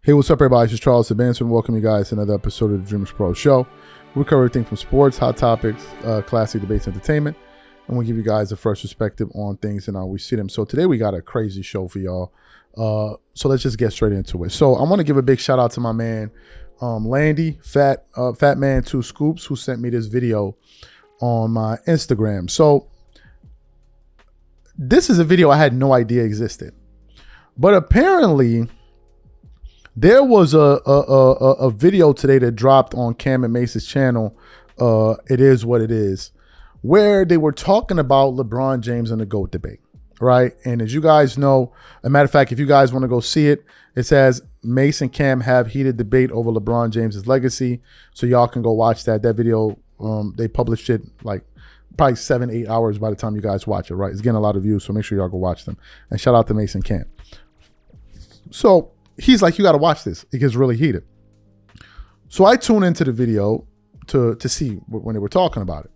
Hey, what's up, everybody? This is Charles Advancement. Welcome you guys to another episode of the DREAMERSPRO show. We cover everything from sports, hot topics, classic debates, entertainment, and we give you guys a fresh perspective on things and how we see them. So today we got a crazy show for y'all. So let's just get straight into it. So I want to give a big shout out to my man, Landy, Fat Man 2 Scoops, who sent me this video on my Instagram. So this is a video I had no idea existed, but apparently there was a video today that dropped on Cam and Mase's channel, It Is What It Is, where they were talking about LeBron James and the GOAT debate, right? And as you guys know, a matter of fact, if you guys want to go see it, it says Mase and Cam have heated debate over LeBron James's legacy. So y'all can go watch that. That video, they published it like probably 7-8 hours by the time you guys watch it, right? It's getting a lot of views, so make sure y'all go watch them. And shout out to Mase and Cam. So he's like, you got to watch this. It gets really heated. So I tune into the video to see when they were talking about it.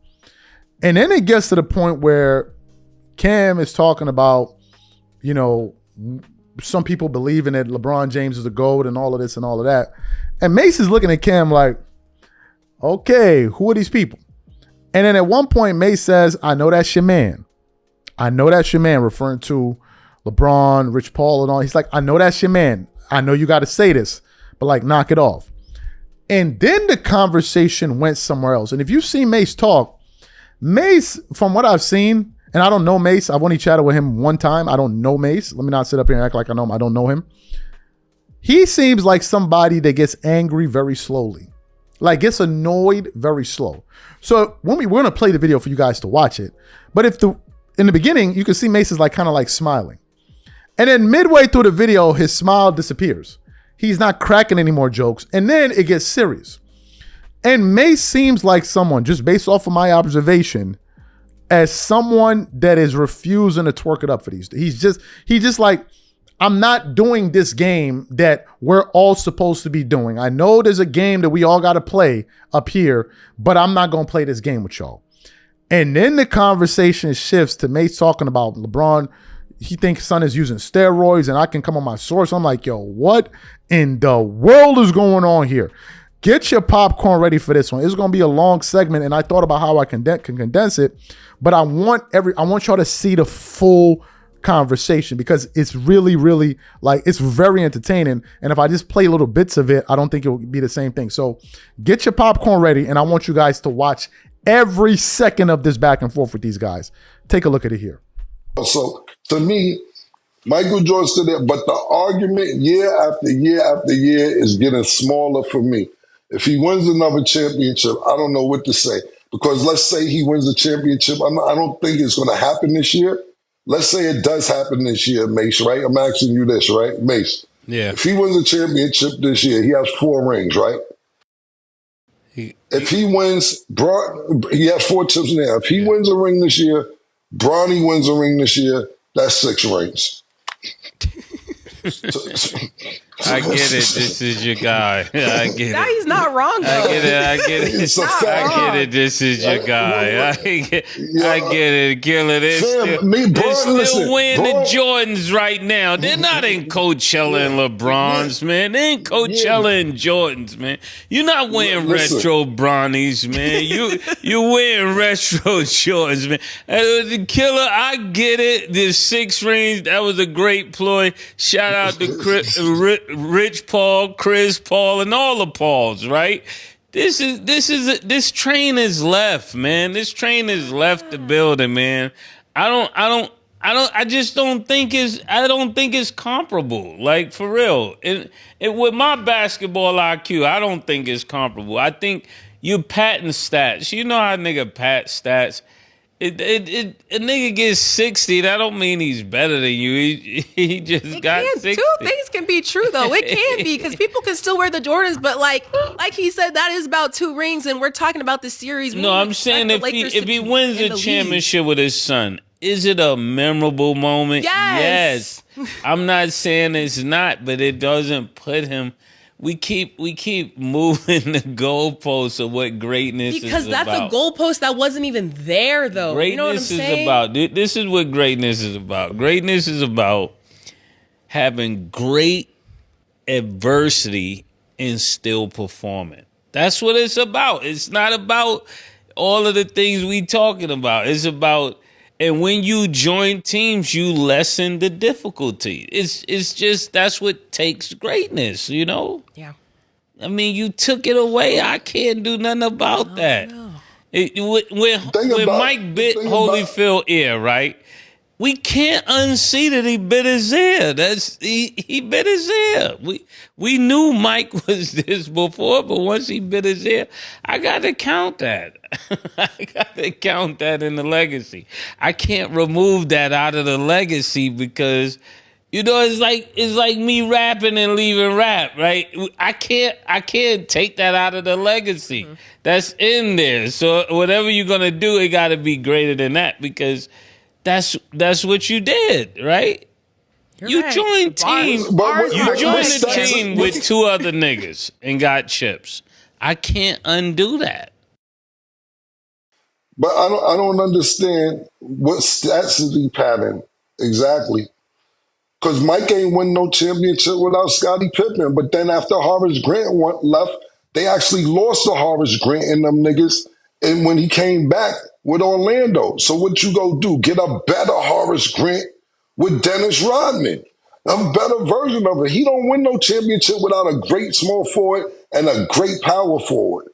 And then it gets to the point where Cam is talking about, you know, some people believing that LeBron James is the GOAT and all of this and all of that. And Mase is looking at Cam like, okay, who are these people? And then at one point, Mase says, I know that's your man. I know that's your man, referring to LeBron, Rich Paul and all. He's like, I know that's your man. I know you got to say this, but like, knock it off. And then the conversation went somewhere else. And if you've seen Mase talk, Mase, from what I've seen, and I don't know Mase, I've only chatted with him one time. I don't know Mase. Let me not sit up here and act like I know him. I don't know him. He seems like somebody that gets angry very slowly, like gets annoyed very slow. So when we're going to play the video for you guys to watch it. But in the beginning, you can see Mase is like kind of like smiling. And then midway through the video, his smile disappears. He's not cracking any more jokes. And then it gets serious. And Mase seems like someone, just based off of my observation, as someone that is refusing to twerk it up for these. He's just like, I'm not doing this game that we're all supposed to be doing. I know there's a game that we all got to play up here, but I'm not going to play this game with y'all. And then the conversation shifts to Mase talking about LeBron. He thinks son is using steroids and I can come on my source. I'm like, yo, what in the world is going on here? Get your popcorn ready for this one. It's going to be a long segment, and I thought about how I can condense it, but I want y'all to see the full conversation because it's really, really like, it's very entertaining. And if I just play little bits of it, I don't think it will be the same thing. So get your popcorn ready, and I want you guys to watch every second of this back and forth with these guys. Take a look at it here. So to me, Michael Jordan stood there, but the argument year after year after year is getting smaller for me. If he wins another championship, I don't know what to say. Because let's say he wins the championship. I don't think it's going to happen this year. Let's say it does happen this year, Mase, right? I'm asking you this, right? Mase. Yeah. If he wins a championship this year, he has 4 rings, right? If he wins, he has 4 chips in there. If he wins a ring this year, Bronny wins a ring this year, that's 6 rings. I get it. This is your guy. I get it. Now he's not wrong, though. I get it. I get it. It's a fact. I get it. This is your guy. I get it. Killer. They're still wearing the Jordans right now. They're not in Coachella and LeBrons, man. They're in Coachella and Jordans, man. You're not wearing retro Bronnies, man. You're wearing retro Jordans, man. Killer, I get it. The 6 rings, that was a great ploy. Shout out to Rich Paul, Chris Paul, and all the Pauls, right? This train is left, man. This train has left the building, man. I just don't think it's comparable. Like, for real. With my basketball IQ, I don't think it's comparable. I think you patting stats. You know how a nigga pat stats. A nigga gets 60, that don't mean he's better than you. He just got 60. 2 things can be true, though. It can be, because people can still wear the Jordans, but like he said, that is about 2 rings, and we're talking about the series. No, I'm saying if he wins a championship with his son, is it a memorable moment? Yes. I'm not saying it's not, but it doesn't put him. We keep moving the goalposts of what greatness is about. Because that's a goalpost that wasn't even there, though. Greatness you know what I'm saying? is about. This is what greatness is about. Greatness is about having great adversity and still performing. That's what it's about. It's not about all of the things we talking about. It's about, and when you join teams, you lessen the difficulty. It's just, that's what takes greatness, you know? Yeah. I mean, you took it away. I can't do nothing about that. No. When Mike bit Holyfield ear, right? We can't unsee that he bit his ear. He bit his ear. We knew Mike was this before, but once he bit his ear, I got to count that. I got to count that in the legacy. I can't remove that out of the legacy because, you know, it's like me rapping and leaving rap, right? I can't take that out of the legacy. Mm-hmm. That's in there. So whatever you're gonna do, it got to be greater than that because that's what you did, right? You joined team. You joined the team with two other niggas and got chips. I can't undo that. But I don't understand what stats is he padding exactly. Because Mike ain't win no championship without Scottie Pippen. But then after Horace Grant left, they actually lost to Horace Grant and them niggas. And when he came back with Orlando. So what you go do? Get a better Horace Grant with Dennis Rodman. A better version of it. He don't win no championship without a great small forward and a great power forward.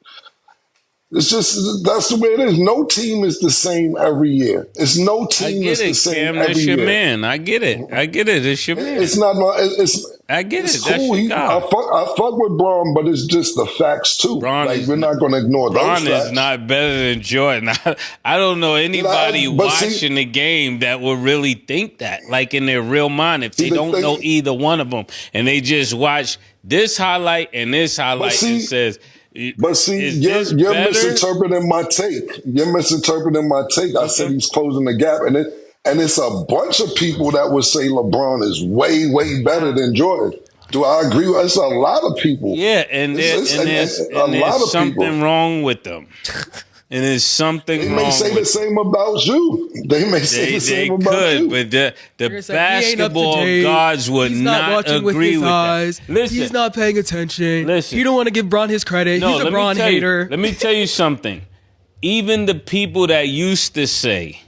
It's just, that's the way it is. No team is the same every year. It's no team is the same every year. It's your man. I get it. It's your man. It's not, I get it. Cool. I fuck with Braun, but it's just the facts too. We're not going to ignore those facts. Braun is not better than Jordan. I don't know anybody watching the game that would really think that, like in their real mind, if they don't know either one of them and they just watch this highlight and this highlight and says, but see, you're misinterpreting my take. You're misinterpreting my take. I said he's closing the gap, and it's a bunch of people that would say LeBron is way, way better than Jordan. Do I agree with? It's a lot of people. Yeah, and there's something wrong with them. And there's something wrong. They may say the same about you. They may say the same about you. But the basketball gods would not agree with that. Listen, he's not paying attention. Listen, you don't want to give Bron his credit. He's a Bron hater. Let me tell you something. Even the people that used to say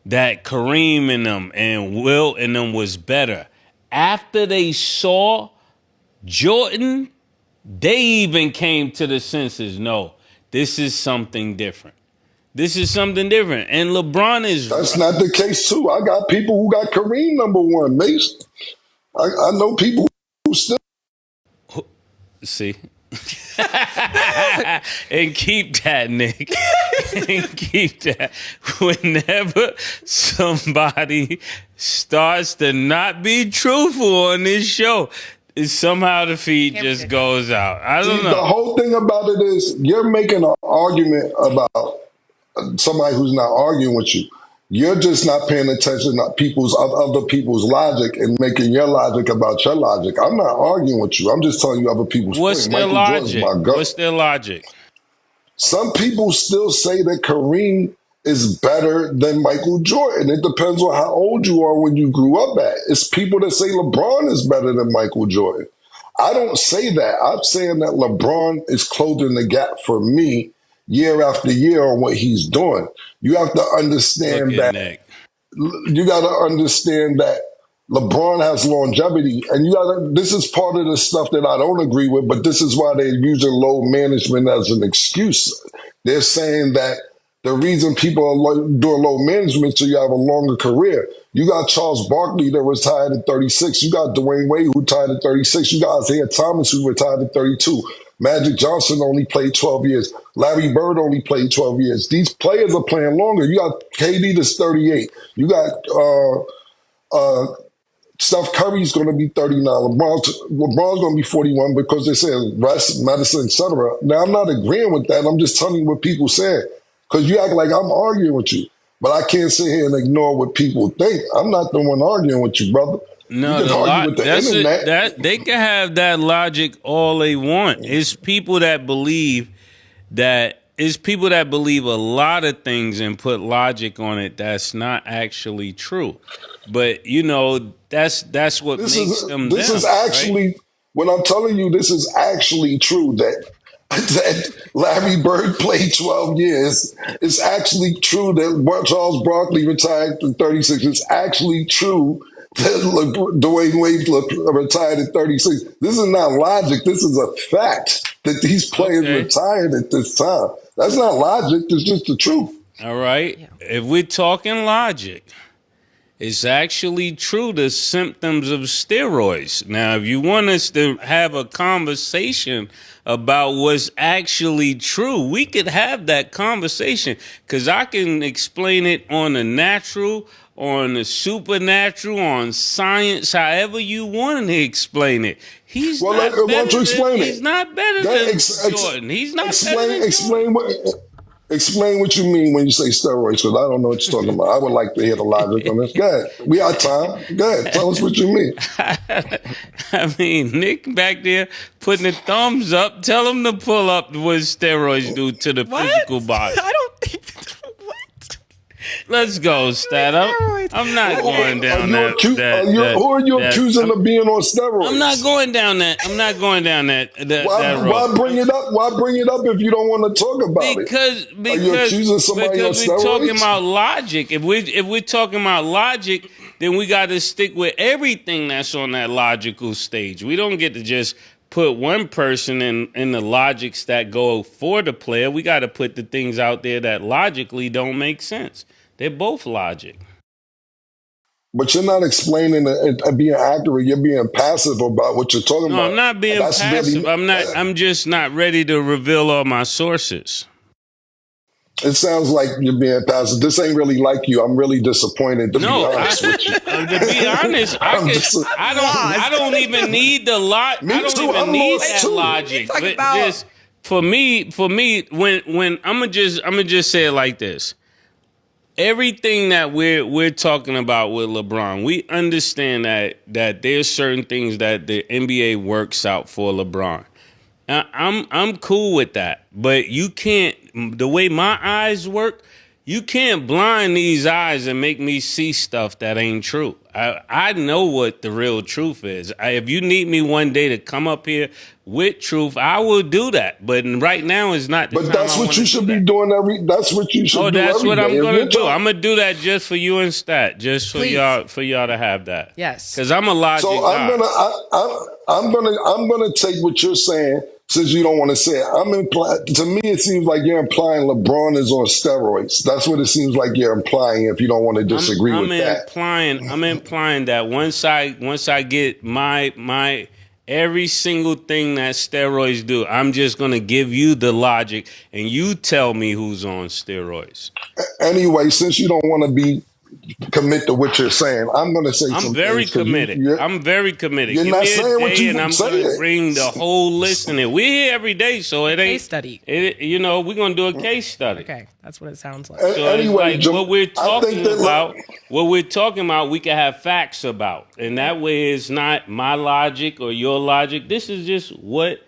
that Kareem and them and Wilt and them was better, after they saw Jordan, they even came to the senses, no. This is something different. This is something different. And LeBron is... That's not the case, too. I got people who got Kareem number one, Mase. I know people who still... See? And keep that, Nick. And keep that. Whenever somebody starts to not be truthful on this show... somehow the feed just goes out. I don't know. The whole thing about it is you're making an argument about somebody who's not arguing with you. You're just not paying attention to other people's logic and making your logic about your logic. I'm not arguing with you. I'm just telling you other people's What's their logic? What's their logic? Some people still say that Kareem is better than Michael Jordan. It depends on how old you are when you grew up at. It's people that say LeBron is better than Michael Jordan. I don't say that. I'm saying that LeBron is closing the gap for me year after year on what he's doing. You have to understand that. You got to understand that LeBron has longevity, and this is part of the stuff that I don't agree with, but this is why they're using load management as an excuse. They're saying that the reason people are doing low management so you have a longer career. You got Charles Barkley that retired at 36. You got Dwayne Wade who retired at 36. You got Isaiah Thomas who retired at 32. Magic Johnson only played 12 years. Larry Bird only played 12 years. These players are playing longer. You got KD that's 38. You got Steph Curry's going to be 39. LeBron's going to be 41 because they're saying rest, medicine, etc. Now, I'm not agreeing with that. I'm just telling you what people say. Because you act like I'm arguing with you. But I can't sit here and ignore what people think. I'm not the one arguing with you, brother. No, they can have that logic all they want. It's people that believe a lot of things and put logic on it that's not actually true. But, you know, that's what makes them This is actually When I'm telling you this is actually true, that Larry Bird played 12 years. It's actually true that Charles Barkley retired at 36. It's actually true that Dwayne Wade retired at 36. This is not logic. This is a fact that these players retired at this time. That's not logic. It's just the truth. All right. Yeah. If we're talking logic, it's actually true the symptoms of steroids. Now, if you want us to have a conversation about what's actually true, we could have that conversation, because I can explain it on the natural, on the supernatural, on science, however you want to explain it. He's not better than Jordan. He's not better than Jordan. Explain what you mean when you say steroids, because I don't know what you're talking about. I would like to hear the logic on this. Go ahead. We got time. Go ahead. Tell us what you mean. I mean, Nick back there putting the thumbs up. Tell him to pull up what steroids do to the physical body. I don't think... Let's go, Stat. I'm not going down that. Who are you accusing of being on steroids? I'm not going down that. Why bring it up? Why bring it up if you don't want to talk about it? Because are you accusing somebody on steroids? We're talking about logic. If we're talking about logic, then we got to stick with everything that's on that logical stage. We don't get to just put one person in the logics that go for the player. We got to put the things out there that logically don't make sense. They're both logic. But you're not explaining and being accurate. You're being passive about what you're talking about. No, I'm not being passive. I'm just not ready to reveal all my sources. It sounds like you're being passive. This ain't really like you. I'm really disappointed, to be honest with you. To be honest, I don't even need the logic. I don't even need that logic. But just for me, when I'm gonna just say it like this. Everything that we're talking about with LeBron, we understand that there's certain things that the NBA works out for LeBron. Now, I'm cool with that, but you can't. The way my eyes work, you can't blind these eyes and make me see stuff that ain't true. I know what the real truth is. If you need me one day to come up here with truth, I will do that. But right now is not the time. But that's what you should be doing That's what you should do. That's what I'm gonna do. I'm gonna do that just for you and Stat, just for y'all to have that. Yes. Because I'm a logic guy. I'm gonna take what you're saying. Since you don't want to say it, to me, it seems like you're implying LeBron is on steroids. That's what it seems like you're implying. If you don't want to disagree with that, I'm implying that once I get my every single thing that steroids do, I'm just gonna give you the logic, and you tell me who's on steroids. Anyway, since you don't want to commit to what you're saying, I'm going to say I'm very committed. I'm very committed. You're not saying what you and saying. I'm going to bring the whole list in it. We're here every day, so it ain't case study. We're going to do a case study. Okay, that's what it sounds like. So anyway, what we're talking about, we can have facts about, and that way it's not my logic or your logic. This is just what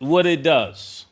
it does.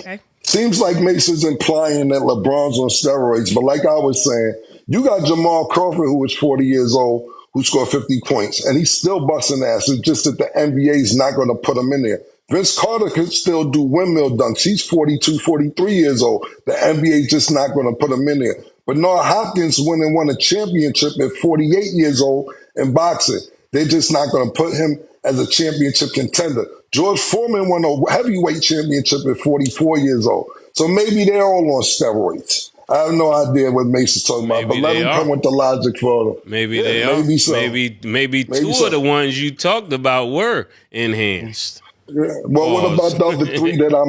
Okay. Seems like Mase is implying that LeBron's on steroids, but like I was saying, you got Jamal Crawford, who was 40 years old, who scored 50 points, and he's still busting ass. It's just that the NBA's not going to put him in there. Vince Carter could still do windmill dunks. He's 42, 43 years old. The NBA's just not going to put him in there. But Noah Hopkins won a championship at 48 years old in boxing. They're just not going to put him as a championship contender. George Foreman won a heavyweight championship at 44 years old. So maybe they're all on steroids. I have no idea what Mase is talking about, but let him come with the logic for them. Maybe they are. Maybe so. Maybe two of the ones you talked about were enhanced. Yeah. Well, what about the other three that I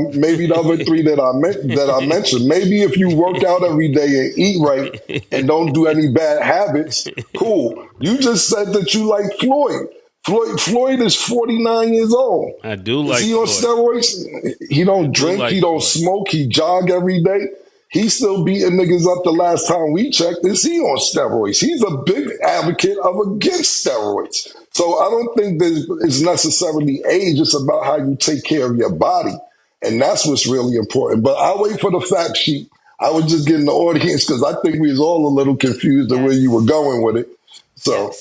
mentioned? Maybe if you work out every day and eat right and don't do any bad habits, cool. You just said that you like Floyd. Floyd is 49 years old. I do like. Is he on steroids? He don't drink. He don't smoke. He jog every day. He's still beating niggas up the last time we checked. Is he on steroids? He's a big advocate against steroids. So I don't think that it's necessarily age. It's about how you take care of your body. And that's what's really important. But I'll wait for the fact sheet. I was just getting the audience because I think we was all a little confused the way you were going with it. So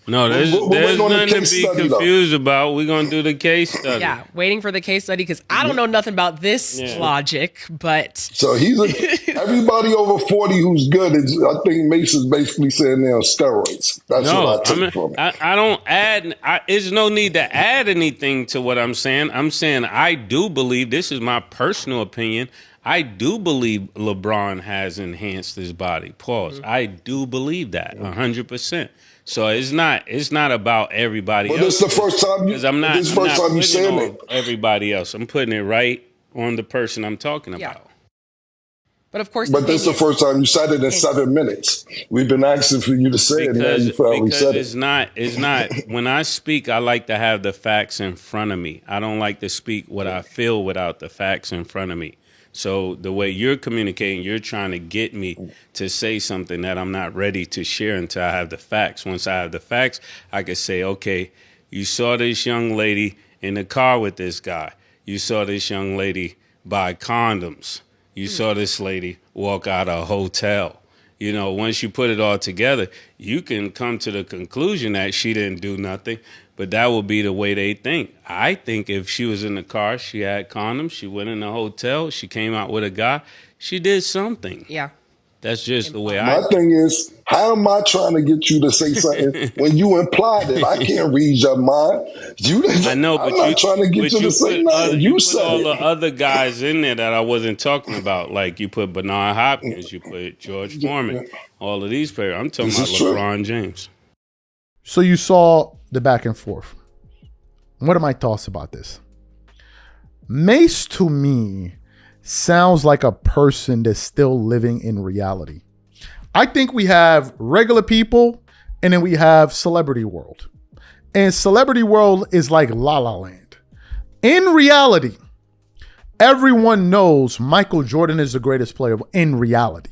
No, there's nothing to be confused about. We're going to do the case study. Yeah, waiting for the case study because I don't know nothing about this logic, but... So everybody over 40 who's good, I think Mase is basically saying they're on steroids. That's what I take from it. I don't add... There's no need to add anything to what I'm saying. I'm saying I do believe, this is my personal opinion, I do believe LeBron has enhanced his body. Pause. I do believe that 100%. So it's not about everybody else. But it's the first time because I'm not saying it. Everybody else, I'm putting it right on the person I'm talking about. But of course, this is the first time you said it in 7 minutes. We've been asking for you to say it, and you finally said it. It's not. When I speak, I like to have the facts in front of me. I don't like to speak what I feel without the facts in front of me. So the way you're communicating, you're trying to get me to say something that I'm not ready to share until I have the facts. Once I have the facts, I can say, okay, you saw this young lady in the car with this guy. You saw this young lady buy condoms. You saw this lady walk out of a hotel. You know, once you put it all together, you can come to the conclusion that she didn't do nothing. But that would be the way they think. I think if she was in the car, she had condoms, she went in the hotel, she came out with a guy, she did something. Yeah. That's just the way My thing is, how am I trying to get you to say something when you implied it? I can't read your mind. I know, but I'm not trying to get you to say nothing. You said all the other guys in there that I wasn't talking about. Like you put Bernard Hopkins, you put George Foreman, all of these players. I'm talking about LeBron James. So you saw the back and forth. What are my thoughts about this? Mase, to me, sounds like a person that's still living in reality. I think we have regular people and then we have celebrity world. And celebrity world is like La La Land. In reality, everyone knows Michael Jordan is the greatest player in reality.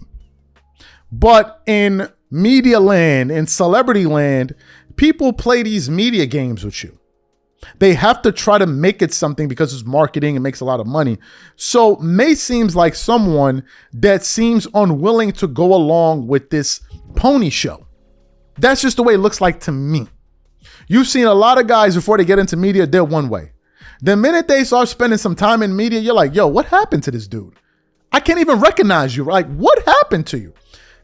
But in media land, in celebrity land, people play these media games with you. They have to try to make it something because it's marketing and makes a lot of money. So Mase seems like someone that seems unwilling to go along with this pony show. That's just the way it looks like to me. You've seen a lot of guys before they get into media, they're one way. The minute they start spending some time in media, you're like, yo, what happened to this dude? I can't even recognize you. Like, what happened to you?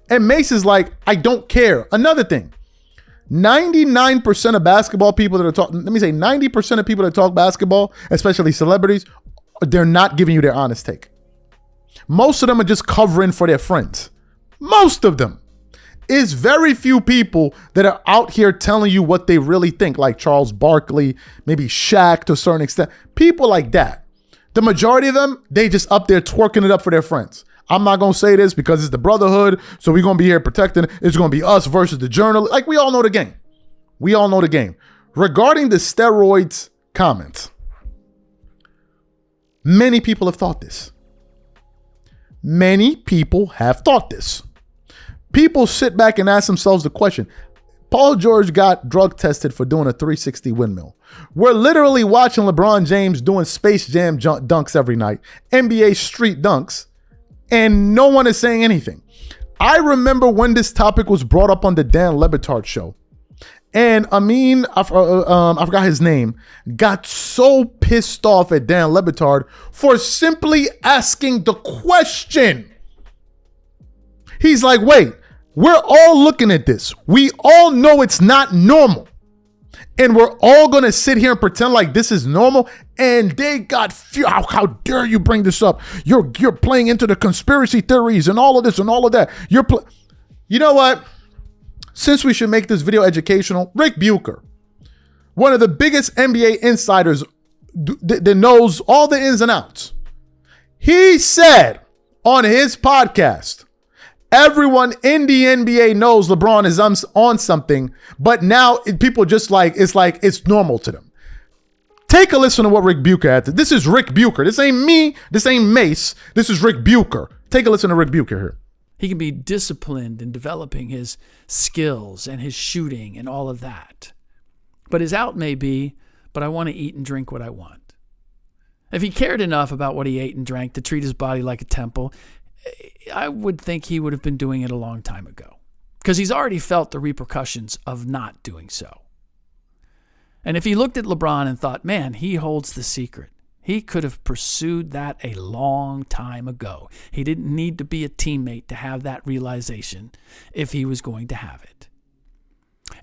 And Mase is like, I don't care. Another thing, 99% of basketball people that are talking, let me say 90% of people that talk basketball, especially celebrities, they're not giving you their honest take. Most of them are just covering for their friends. Most of them. It's very few people that are out here telling you what they really think, like Charles Barkley, maybe Shaq to a certain extent. People like that. The majority of them, they just up there twerking it up for their friends. I'm not going to say this because it's the brotherhood, so we're going to be here protecting it. It's going to be us versus the journal. Like, we all know the game. We all know the game. Regarding the steroids comments, many people have thought this. Many people have thought this. People sit back and ask themselves the question, Paul George got drug tested for doing a 360 windmill. We're literally watching LeBron James doing Space Jam dunks every night, NBA street dunks, and no one is saying anything. I remember when this topic was brought up on the Dan Le Batard show, and Amin, I forgot his name, got so pissed off at Dan Le Batard for simply asking the question. He's like, wait, we're all looking at this. We all know it's not normal. And we're all going to sit here and pretend like this is normal. And they got, how dare you bring this up? You're playing into the conspiracy theories and all of this and all of that. You know what? Since we should make this video educational, Rick Bucher, one of the biggest NBA insiders that knows all the ins and outs, he said on his podcast, everyone in the NBA knows LeBron is on something, but now people just it's normal to them. Take a listen to what Rick Bucher had to. This is Rick Bucher. This ain't me. This ain't Mase. This is Rick Bucher. Take a listen to Rick Bucher here. He can be disciplined in developing his skills and his shooting and all of that. But his out may be, but I want to eat and drink what I want. If he cared enough about what he ate and drank to treat his body like a temple, I would think he would have been doing it a long time ago. because he's already felt the repercussions of not doing so. And if he looked at LeBron and thought, man, he holds the secret, he could have pursued that a long time ago. He didn't need to be a teammate to have that realization if he was going to have it.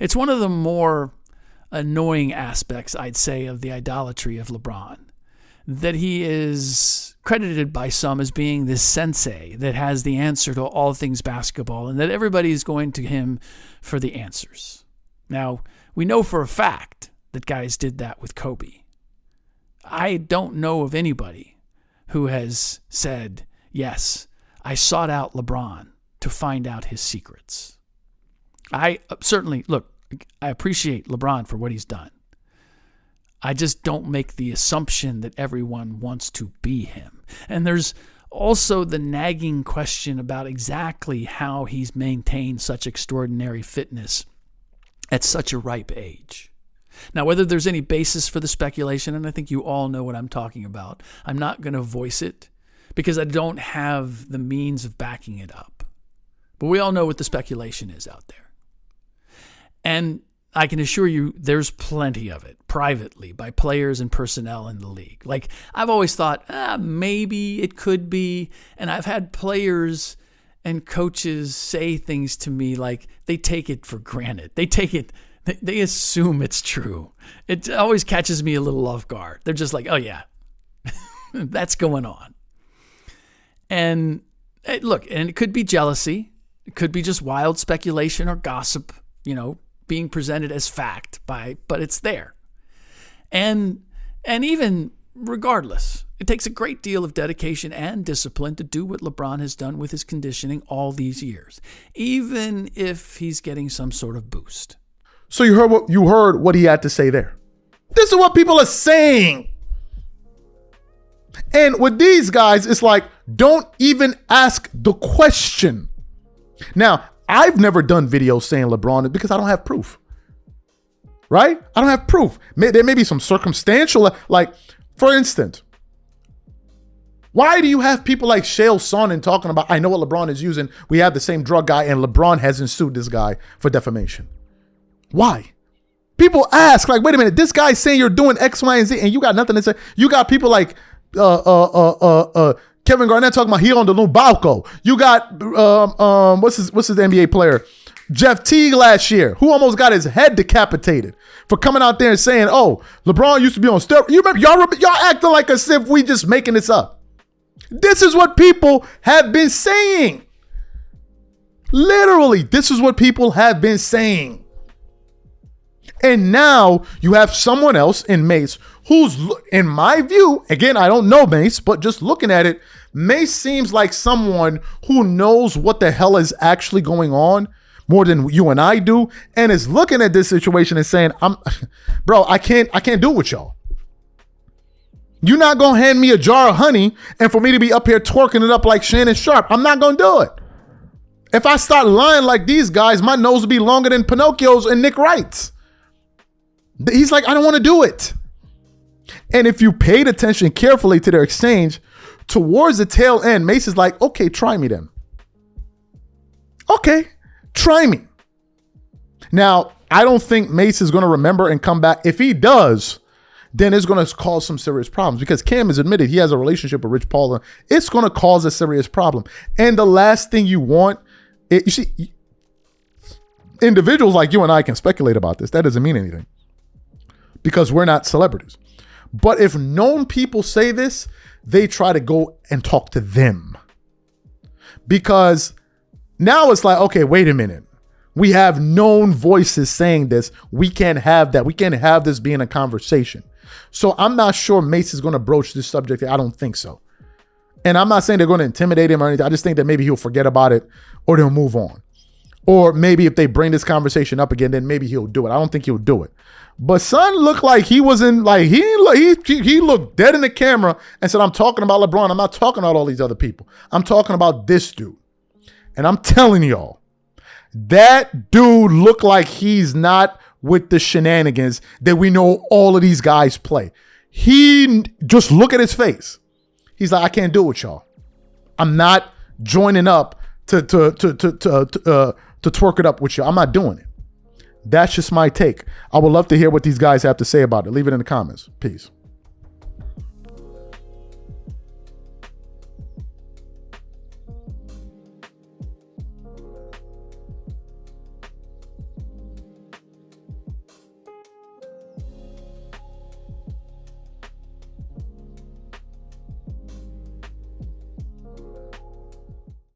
It's one of the more annoying aspects, I'd say, of the idolatry of LeBron, that he is credited by some as being this sensei that has the answer to all things basketball, and that everybody is going to him for the answers. Now, we know for a fact that guys did that with Kobe. I don't know of anybody who has said, yes, I sought out LeBron to find out his secrets. I certainly, look, I appreciate LeBron for what he's done. I just don't make the assumption that everyone wants to be him. And there's also the nagging question about exactly how he's maintained such extraordinary fitness at such a ripe age. Now, whether there's any basis for the speculation, and I think you all know what I'm talking about, I'm not going to voice it because I don't have the means of backing it up. But we all know what the speculation is out there. And I can assure you there's plenty of it privately by players and personnel in the league. Like, I've always thought, maybe it could be. And I've had players and coaches say things to me like they take it for granted. They assume it's true. It always catches me a little off guard. They're just like, oh yeah, that's going on. And look, and it could be jealousy. It could be just wild speculation or gossip, being presented as fact but it's there. And even regardless, it takes a great deal of dedication and discipline to do what LeBron has done with his conditioning all these years, even if he's getting some sort of boost. So you heard what he had to say there. This is what people are saying. And with these guys, it's like, don't even ask the question. Now, I've never done videos saying LeBron because I don't have proof. Right? I don't have proof. There may be some circumstantial, like, for instance, why do you have people like Shale Sonnen talking about, I know what LeBron is using, we have the same drug guy, and LeBron hasn't sued this guy for defamation? Why? People ask, like, wait a minute, this guy's saying you're doing X, Y, and Z, and you got nothing to say. You got people like Kevin Garnett talking about he on the Lubalco. You got what's his NBA player? Jeff Teague last year, who almost got his head decapitated for coming out there and saying, "Oh, LeBron used to be on steroids." You remember y'all acting like as if we just making this up. This is what people have been saying. Literally, this is what people have been saying. And now you have someone else in Mase who's, in my view, again, I don't know Mase, but just looking at it, Mase seems like someone who knows what the hell is actually going on more than you and I do, and is looking at this situation and saying, I can't do it with y'all. You're not going to hand me a jar of honey and for me to be up here twerking it up like Shannon Sharp. I'm not going to do it. If I start lying like these guys, my nose will be longer than Pinocchio's and Nick Wright's. He's like, I don't want to do it. And if you paid attention carefully to their exchange, towards the tail end, Mase is like, okay, try me then. Okay, try me. Now, I don't think Mase is going to remember and come back. If he does, then it's going to cause some serious problems because Cam has admitted he has a relationship with Rich Paul. It's going to cause a serious problem. And the last thing you want, you see, individuals like you and I can speculate about this. That doesn't mean anything because we're not celebrities. But if known people say this, they try to go and talk to them. Because now it's like, okay, wait a minute. We have known voices saying this. We can't have that. We can't have this being a conversation. So I'm not sure Mase is going to broach this subject. I don't think so. And I'm not saying they're going to intimidate him or anything. I just think that maybe he'll forget about it or they'll move on. Or maybe if they bring this conversation up again, then maybe he'll do it. I don't think he'll do it. But son looked like he wasn't like he looked dead in the camera and said, I'm talking about LeBron. I'm not talking about all these other people. I'm talking about this dude. And I'm telling y'all, that dude looked like he's not with the shenanigans that we know all of these guys play. He just look at his face. He's like, I can't do it with y'all. I'm not joining up to to twerk it up with you. I'm not doing it. That's just my take. I would love to hear what these guys have to say about it. Leave it in the comments. Peace.